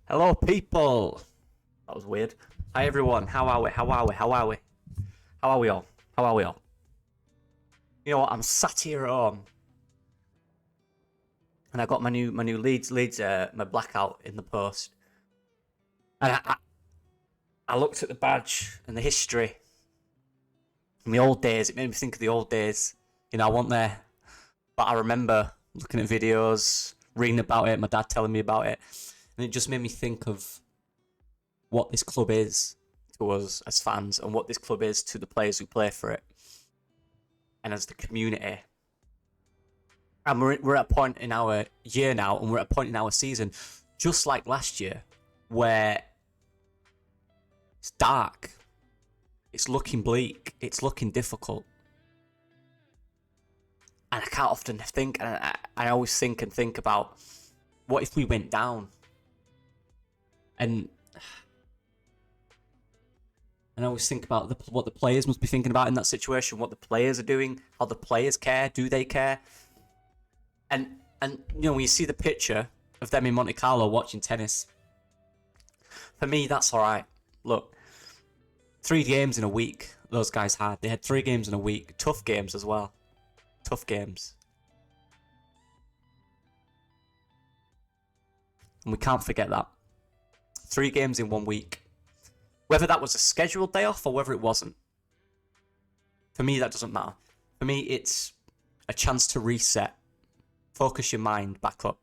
Hello, people. That was weird. Hi, everyone. How are we? How are we? How are we? How are we all? How are we all? You know what? I'm sat here at home, and I got my new Leeds my blackout in the post, and I looked at the badge and the history from the old days. It made me think of the old days. I wasn't there, but I remember looking at videos, reading about it, my dad telling me about it, and it just made me think of what this club is to us as fans and what this club is to the players who play for it and as the community. And we're at a point in our year now, and we're at a point in our season, just like last year, where it's dark, it's looking bleak, it's looking difficult. And I can't often think, and I always think about, what if we went down? And I always think about what the players must be thinking about in that situation, what the players are doing, how the players care, do they care? And when you see the picture of them in Monte Carlo watching tennis, for me, that's all right. Look, 3 games in a week those guys had. They had 3 games in a week. Tough games as well. Tough games. And we can't forget that. 3 games in 1 week. Whether that was a scheduled day off or whether it wasn't. For me, that doesn't matter. For me, it's a chance to reset. Focus your mind back up.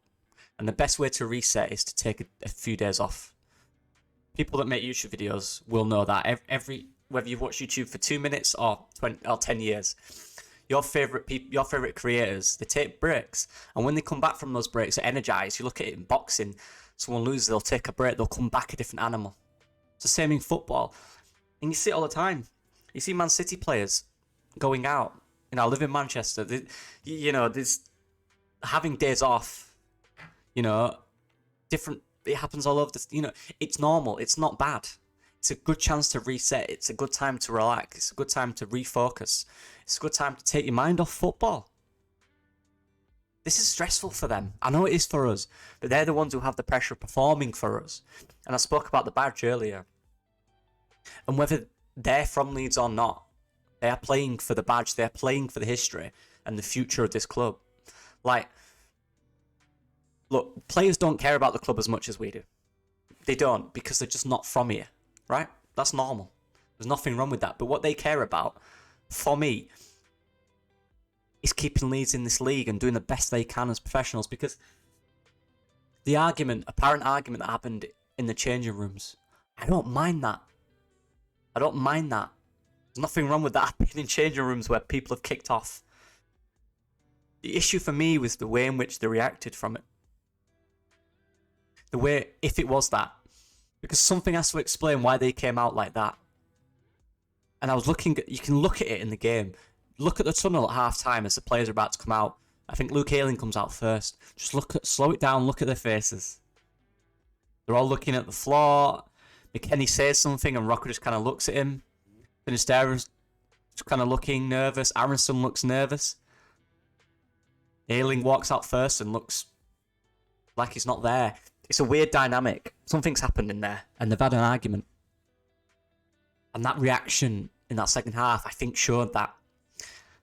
And the best way to reset is to take a few days off. People that make YouTube videos will know that. Whether you've watched YouTube for 2 minutes or 20 or 10 years, your favorite creators, they take breaks, and when they come back from those breaks, they're energized. You look at it in boxing, someone loses, they'll take a break, they'll come back a different animal. It's the same in football, and you see it all the time. You see Man City players going out. I live in Manchester. There's having days off. Different. It happens all over this. It's normal. It's not bad. It's a good chance to reset. It's a good time to relax. It's a good time to refocus. It's a good time to take your mind off football. This is stressful for them. I know it is for us, but they're the ones who have the pressure of performing for us. And I spoke about the badge earlier. And whether they're from Leeds or not, they are playing for the badge. They are playing for the history and the future of this club. Look, players don't care about the club as much as we do. They don't, because they're just not from here, right? That's normal. There's nothing wrong with that. But what they care about, for me, is keeping Leeds in this league and doing the best they can as professionals, because the apparent argument that happened in the changing rooms, I don't mind that. There's nothing wrong with that happening in changing rooms where people have kicked off. The issue for me was the way in which they reacted from it. The way, if it was that. Because something has to explain why they came out like that. And I was looking, you can look at it in the game. Look at the tunnel at half time as the players are about to come out. I think Luke Ayling comes out first. Just slow it down, look at their faces. They're all looking at the floor. McKennie says something and Rocker just kind of looks at him. Finistera's just kind of looking nervous. Aronson looks nervous. Ayling walks out first and looks like he's not there. It's a weird dynamic. Something's happened in there, and they've had an argument. And that reaction in that second half, I think, showed that.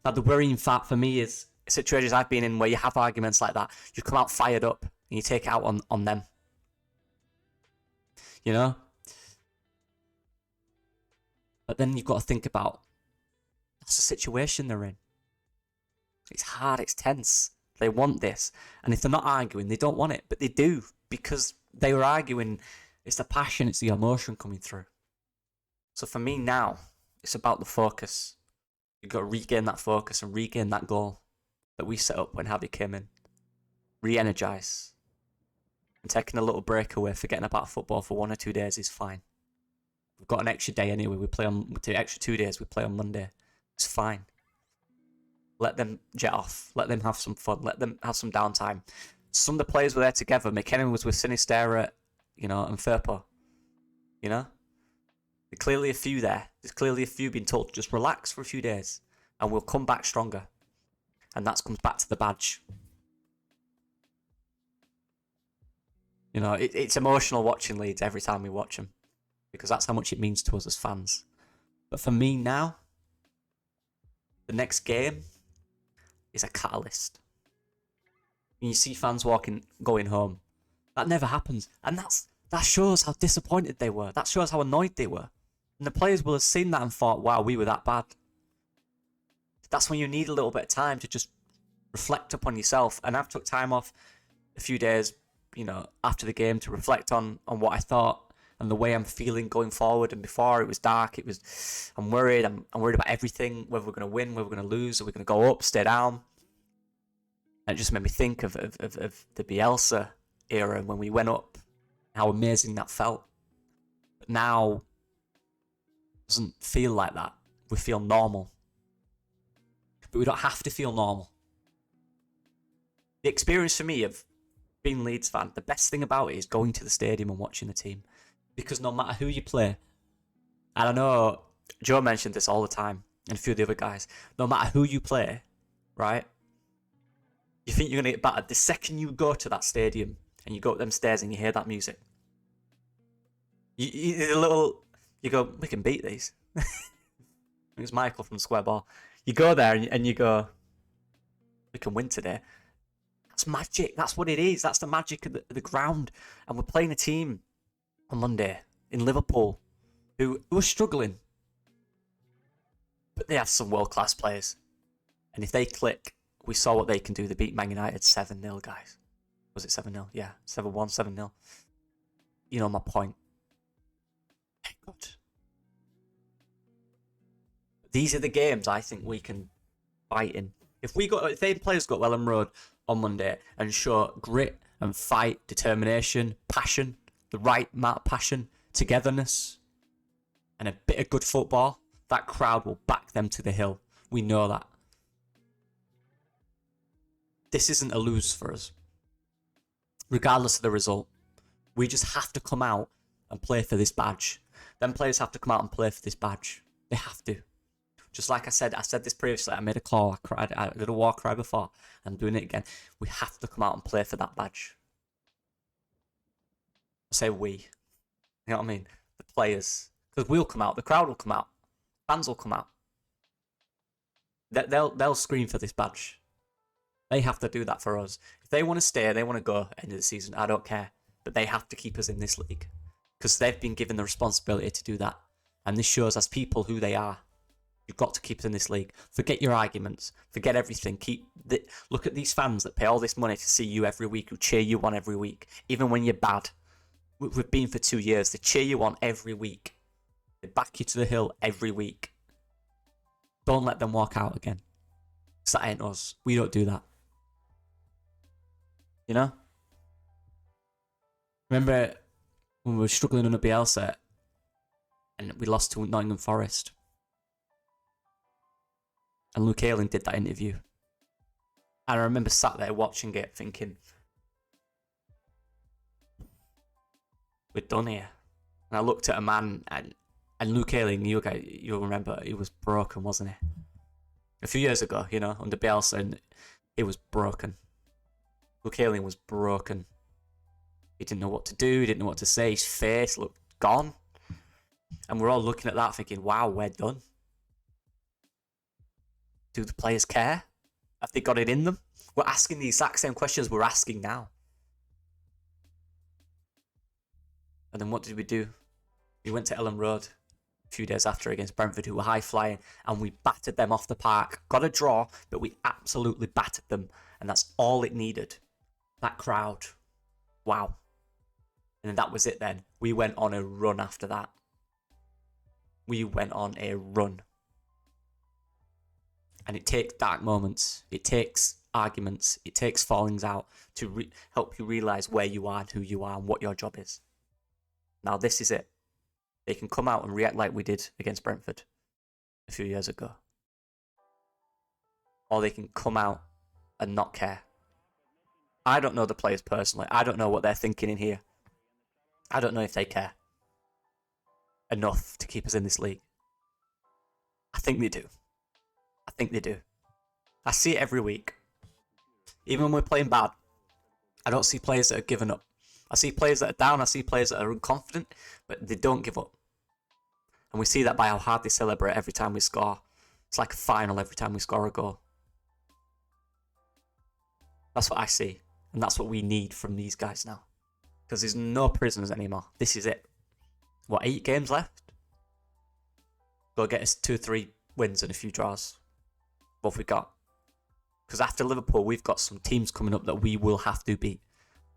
Now, the worrying fact for me is situations I've been in where you have arguments like that. You come out fired up, and you take it out on them. But then you've got to think about, that's the situation they're in. It's hard, it's tense. They want this. And if they're not arguing, they don't want it. But they do, because they were arguing. It's the passion, it's the emotion coming through. So for me now, it's about the focus. You've got to regain that focus and regain that goal that we set up when Javi came in. Re-energise. And taking a little break away, forgetting about football for 1 or 2 days is fine. We've got an extra day anyway. We take extra 2 days. We play on Monday. It's fine. Let them jet off. Let them have some fun. Let them have some downtime. Some of the players were there together. McKennie was with Sinistera, and Firpo. There's clearly a few there. There's clearly a few being told to just relax for a few days, and we'll come back stronger. And that comes back to the badge. You know, it's emotional watching Leeds every time we watch them because that's how much it means to us as fans. But for me now, the next game is a catalyst. When you see fans going home, that never happens, and that shows how disappointed they were. That shows how annoyed they were, and the players will have seen that and thought, "Wow, we were that bad." That's when you need a little bit of time to just reflect upon yourself. And I've took time off a few days, you know, after the game to reflect on what I thought and the way I'm feeling going forward. And before, it was dark. I'm worried. I'm worried about everything, whether we're going to win, whether we're going to lose, are we going to go up, stay down. And it just made me think of the Bielsa era when we went up, how amazing that felt. But now, it doesn't feel like that. We feel normal. But we don't have to feel normal. The experience for me of being Leeds fan, the best thing about it is going to the stadium and watching the team. Because no matter who you play, and I know Joe mentioned this all the time, and a few of the other guys, no matter who you play, right? You think you're going to get battered. The second you go to that stadium and you go up them stairs and you hear that music, you go, we can beat these. It's Michael from Square Ball. You go there and you go, we can win today. That's magic. That's what it is. That's the magic of the ground. And we're playing a team on Monday in Liverpool who are struggling. But they have some world-class players. And if they click, we saw what they can do. They beat Man United 7-0, guys. Was it 7-0? Yeah, 7-1, 7-0. You know my point. Thank God. These are the games I think we can fight in. If they players go to Ellen Road on Monday and show grit and fight, determination, passion, the right amount of passion, togetherness, and a bit of good football, that crowd will back them to the hill. We know that. This isn't a lose for us. Regardless of the result, we just have to come out and play for this badge. Them players have to come out and play for this badge. They have to. Just like I said this previously, I made a call, I cried, I did a war cry before, I'm doing it again. We have to come out and play for that badge. I say we. You know what I mean? The players. Because we'll come out, the crowd will come out, fans will come out. They'll scream for this badge. They have to do that for us. If they want to stay, they want to go end of the season, I don't care. But they have to keep us in this league. Because they've been given the responsibility to do that. And this shows as people who they are. You've got to keep us in this league. Forget your arguments. Forget everything. Look at these fans that pay all this money to see you every week, who cheer you on every week. Even when you're bad. We've been for 2 years. They cheer you on every week. They back you to the hill every week. Don't let them walk out again. Because that ain't us. We don't do that. You know? Remember when we were struggling under Bielsa and we lost to Nottingham Forest? And Luke Ayling did that interview. And I remember sat there watching it thinking, we're done here. And I looked at a man, and Luke Ayling, you'll remember, he was broken, wasn't he? A few years ago, you know, under Bielsa, and he was broken. Luke Ayling was broken. He didn't know what to do, he didn't know what to say, his face looked gone. And we're all looking at that thinking, wow, we're done. Do the players care? Have they got it in them? We're asking the exact same questions we're asking now. And then what did we do? We went to Ellen Road a few days after against Brentford, who were high-flying, and we battered them off the park. Got a draw, but we absolutely battered them, and that's all it needed. That crowd. Wow. And then that was it then. We went on a run after that. We went on a run. And it takes dark moments. It takes arguments. It takes fallings out to help you realise where you are and who you are and what your job is. Now this is it. They can come out and react like we did against Brentford a few years ago. Or they can come out and not care. I don't know the players personally. I don't know what they're thinking in here. I don't know if they care enough to keep us in this league. I think they do. I think they do. I see it every week. Even when we're playing bad, I don't see players that are giving up. I see players that are down, I see players that are unconfident, but they don't give up. And we see that by how hard they celebrate every time we score. It's like a final every time we score a goal. That's what I see. And that's what we need from these guys now. Because there's no prisoners anymore. This is it. What, 8 games left? Go get us 2-3 wins and a few draws. What have we got? Because after Liverpool, we've got some teams coming up that we will have to beat.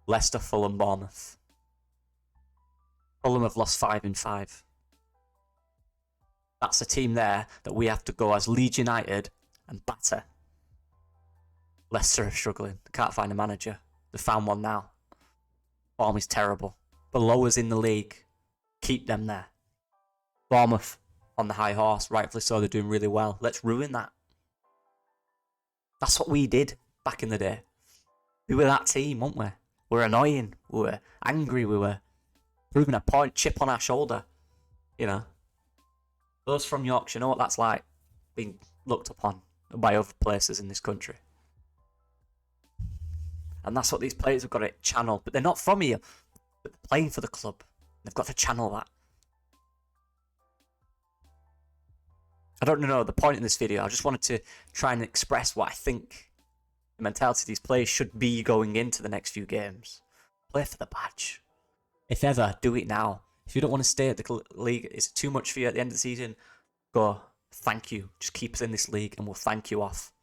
Leicester, Fulham, Bournemouth. Fulham have lost 5 in 5. That's a team there that we have to go as Leeds United and batter. Leicester are struggling. They can't find a manager. They found one now. Form is terrible. Below us in the league. Keep them there. Bournemouth on the high horse. Rightfully so, they're doing really well. Let's ruin that. That's what we did back in the day. We were that team, weren't we? We were annoying. We were angry. We were proving a point, chip on our shoulder. You know. Those from Yorkshire know what that's like. Being looked upon by other places in this country. And that's what these players have got to channel. But they're not from here. But they're playing for the club. They've got to channel that. I don't know the point in this video. I just wanted to try and express what I think the mentality of these players should be going into the next few games. Play for the badge. If ever, do it now. If you don't want to stay at the league, it's too much for you at the end of the season, go, thank you. Just keep us in this league and we'll thank you off.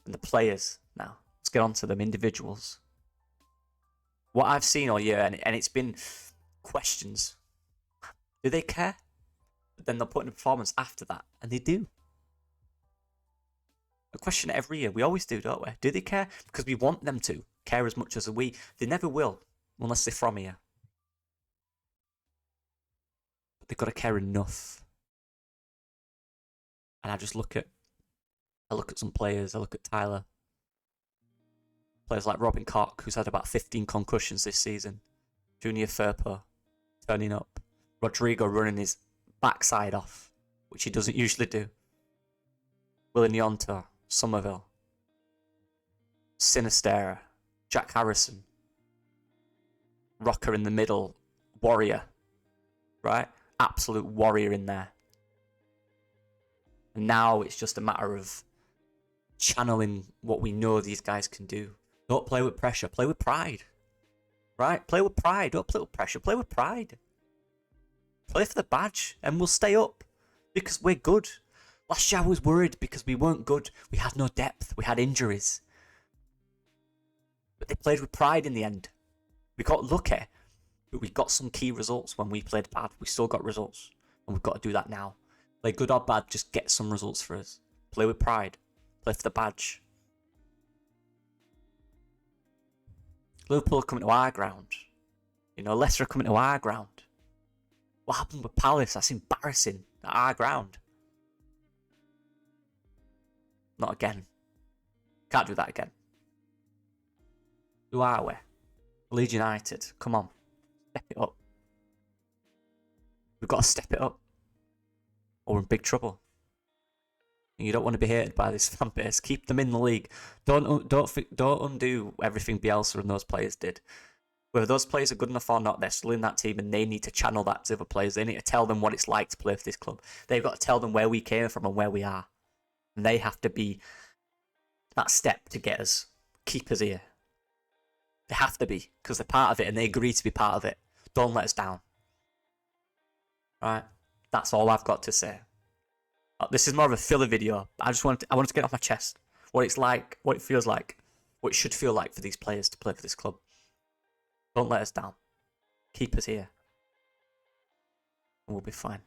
And the players now. Let's get on to them, individuals. What I've seen all year, and it's been questions. Do they care? But then they'll put in a performance after that, and they do. A question every year. We always do, don't we? Do they care? Because we want them to care as much as we. They never will, unless they're from here. But they've got to care enough. And I look at some players. I look at Tyler. Players like Robin Koch, who's had about 15 concussions this season. Junior Firpo turning up. Rodrigo running his backside off, which he doesn't usually do. Willian Yonto, Somerville, Sinistera, Jack Harrison, Rocker in the middle, warrior, right? Absolute warrior in there. And now it's just a matter of channeling what we know these guys can do. Don't play with pressure, play with pride, right? Play with pride, don't play with pressure, play with pride. Play for the badge and we'll stay up because we're good. Last year I was worried because we weren't good. We had no depth. We had injuries. But they played with pride in the end. We got lucky, but we got some key results when we played bad. We still got results and we've got to do that now. Play good or bad, just get some results for us. Play with pride. Play for the badge. Liverpool are coming to our ground. You know, Leicester are coming to our ground. What happened with Palace? That's embarrassing. At our ground. Not again. Can't do that again. Who are we? Leeds United. Come on. Step it up. We've got to step it up. Or we're in big trouble. And you don't want to be hated by this fan base. Keep them in the league. Don't undo everything Bielsa and those players did. Whether those players are good enough or not, they're still in that team and they need to channel that to other players. They need to tell them what it's like to play for this club. They've got to tell them where we came from and where we are. And they have to be that step to get us, keep us here. They have to be, because they're part of it and they agree to be part of it. Don't let us down. Right? That's all I've got to say. This is more of a filler video. I wanted to get off my chest what it's like, what it feels like, what it should feel like for these players to play for this club. Don't let us down. Keep us here. And we'll be fine.